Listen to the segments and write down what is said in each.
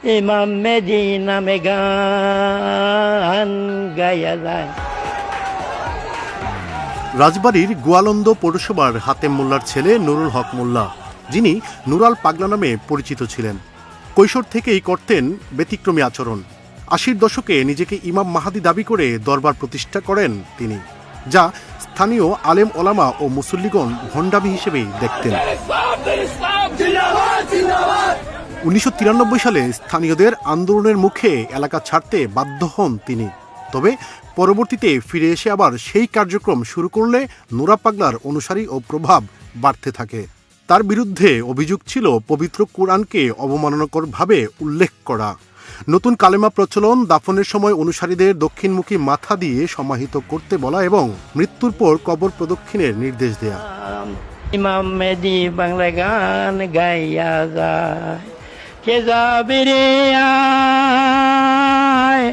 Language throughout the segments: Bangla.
ইমাম মেদি নামে গান গাইয়া যায়। রাজবাড়ীর গোয়ালন্দ পৌরসভার হাতেম মোল্লার ছেলে নুরুল হক মোল্লা, যিনি নুরাল পাগলা নামে পরিচিত ছিলেন। কৈশোর থেকেই করতেন ব্যতিক্রমী আচরণ। ৮০ দশকে নিজেকে ইমাম মাহাদি দাবি করে দরবার প্রতিষ্ঠা করেন তিনি, যা স্থানীয় আলেম ওলামা ও মুসল্লিগণ ভণ্ডামি হিসেবেই দেখতেন। ১৯৯৩ সালে স্থানীয়দের আন্দোলনের মুখে এলাকা ছাড়তে বাধ্য হন তিনি। তবে পরবর্তীতে ফিরে এসে আবার সেই কার্যক্রম শুরু করলে নুরা পাগলার অনুসারী ও প্রভাব বাড়তে থাকে। তার বিরুদ্ধে অভিযোগ ছিল পবিত্র কোরআনকে অবমাননাকরভাবে উল্লেখ করা, নতুন কালেমা প্রচলন, দাফনের সময় অনুসারীদের দক্ষিণমুখী মাথা দিয়ে সমাহিত করতে বলা এবং মৃত্যুর পর কবর প্রদক্ষিণের নির্দেশ দেয়া। ইমাম মেদি বাংলা গান গাইয়া যায়, কে যাবে রে আয়,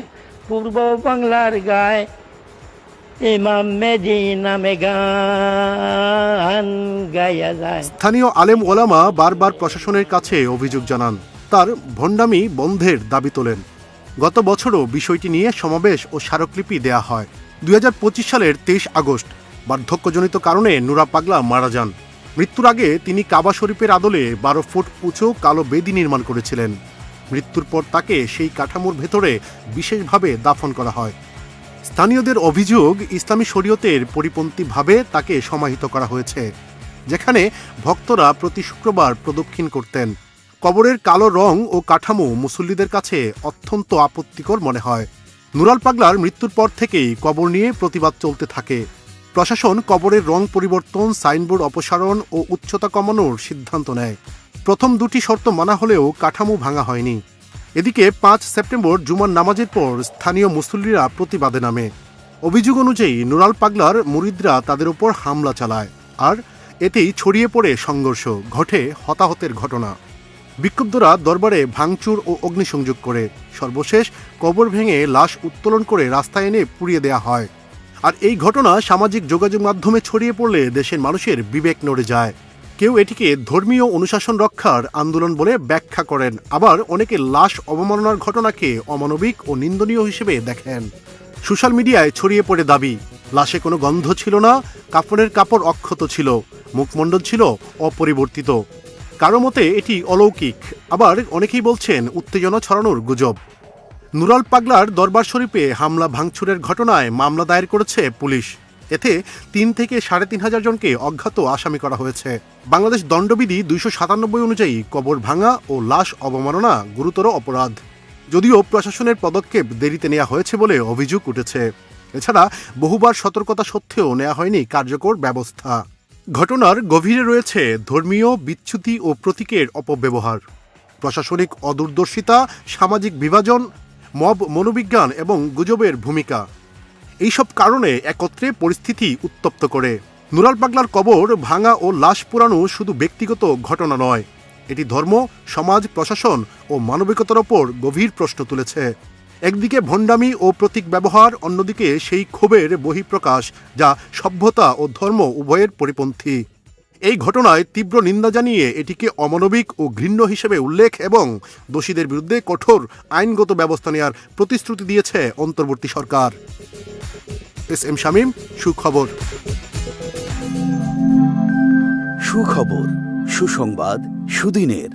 পূর্ব বাংলার গায় ইমাম মেদি নামে গান গাইয়া যায়। স্থানীয় আলেম ওলামা বারবার প্রশাসনের কাছে অভিযোগ জানান, তার ভণ্ডামি বন্ধের দাবি তোলেন। গত বছরও বিষয়টি নিয়ে সমাবেশ ও স্মারকলিপি দেয়া হয়। ২০২৫ সালের ২৩ আগস্ট বার্ধক্যজনিত কারণে নুরা পাগলা মারা যান। মৃত্যুর আগে তিনি কাবা শরীফের আদলে ১২ ফুট উঁচু কালো বেদি নির্মাণ করেছিলেন। মৃত্যুর পর তাকে সেই কাঠামোর ভেতরে বিশেষভাবে দাফন করা হয়। স্থানীয়দের অভিযোগ, ইসলামী শরীয়তের পরিপন্থীভাবে তাকে সমাহিত করা হয়েছে, যেখানে ভক্তরা প্রতি শুক্রবার প্রদক্ষিণ করতেন। কবরের কালো রং ও কাঠামো মুসল্লিদের কাছে অত্যন্ত আপত্তিকর মনে হয়। নুরাল পাগলার মৃত্যুর পর থেকেই কবর নিয়ে প্রতিবাদ চলতে থাকে। প্রশাসন কবরের রং পরিবর্তন, সাইনবোর্ড অপসারণ ও উচ্চতা কমানোর সিদ্ধান্ত নেয়। প্রথম দুটি শর্ত মানা হলেও কাঠামো ভাঙা হয়নি। এদিকে ৫ সেপ্টেম্বর জুমার নামাজের পর স্থানীয় মুসল্লিরা প্রতিবাদে নামে। অভিযোগ অনুযায়ী নুরাল পাগলার মুরিদরা তাদের উপর হামলা চালায়, আর এতেই ছড়িয়ে পড়ে সংঘর্ষ, ঘটে হতাহতের ঘটনা। বিক্ষুব্ধরা দরবারে ভাঙচুর ও অগ্নিসংযোগ করে। সর্বশেষ কবর ভেঙে লাশ উত্তোলন করে রাস্তায় এনে পুড়িয়ে দেয়া হয়। আর এই ঘটনা সামাজিক যোগাযোগ মাধ্যমে ছড়িয়ে পড়লে দেশের মানুষের বিবেক নড়ে যায়। কেউ এটিকে ধর্মীয় অনুশাসন রক্ষার আন্দোলন বলে ব্যাখ্যা করেন, আবার অনেকে লাশ অবমাননার ঘটনাকে অমানবিক ও নিন্দনীয় হিসেবে দেখেন। সোশ্যাল মিডিয়ায় ছড়িয়ে পড়ে দাবি, লাশে কোনো গন্ধ ছিল না, কাফনের কাপড় অক্ষত ছিল, মুখমণ্ডল ছিল অপরিবর্তিত। কারো মতে এটি অলৌকিক, আবার অনেকেই বলছেন উত্তেজনা ছড়ানোর গুজব। নুরাল পাগলার দরবার শরীফে হামলা ভাঙচুরের ঘটনায় মামলা দায়ের করেছে পুলিশ। এতে ৩ থেকে ৩,৫০০ জনকে অজ্ঞাত আসামি করা হয়েছে। বাংলাদেশ দণ্ডবিধি ২৯৭ অনুযায়ী কবর ভাঙা ও লাশ অবমাননা গুরুতর অপরাধ। যদিও প্রশাসনের পদক্ষেপ দেরিতে নেওয়া হয়েছে বলে অভিযোগ উঠেছে। এছাড়া বহুবার সতর্কতা সত্ত্বেও নেওয়া হয়নি কার্যকর ব্যবস্থা। ঘটনার গভীরে রয়েছে ধর্মীয় বিচ্যুতি ও প্রতীকের অপব্যবহার, প্রশাসনিক অদূরদর্শিতা, সামাজিক বিভাজন, মব মনোবিজ্ঞান এবং গুজবের ভূমিকা। এইসব কারণে একত্রে পরিস্থিতি উত্তপ্ত করে। নুরাল পাগলার কবর ভাঙা ও লাশ পোড়ানো শুধু ব্যক্তিগত ঘটনা নয়, এটি ধর্ম, সমাজ, প্রশাসন ও মানবিকতার ওপর গভীর প্রশ্ন তুলেছে। একদিকে ভণ্ডামি ও প্রতীক ব্যবহার, অন্যদিকে সেই ক্ষোভের বহিঃপ্রকাশ যা সভ্যতা ও ধর্ম উভয়ের পরিপন্থী। এই ঘটনায় তীব্র নিন্দা জানিয়ে এটিকে অমানবিক ও ঘৃণ্য হিসেবে উল্লেখ এবং দোষীদের বিরুদ্ধে কঠোর আইনগত ব্যবস্থা নেওয়ার প্রতিশ্রুতি দিয়েছে অন্তর্বর্তী সরকার। এস.এম. শামীম, সুখবর। সুখবর, সুসংবাদ সুদিনের।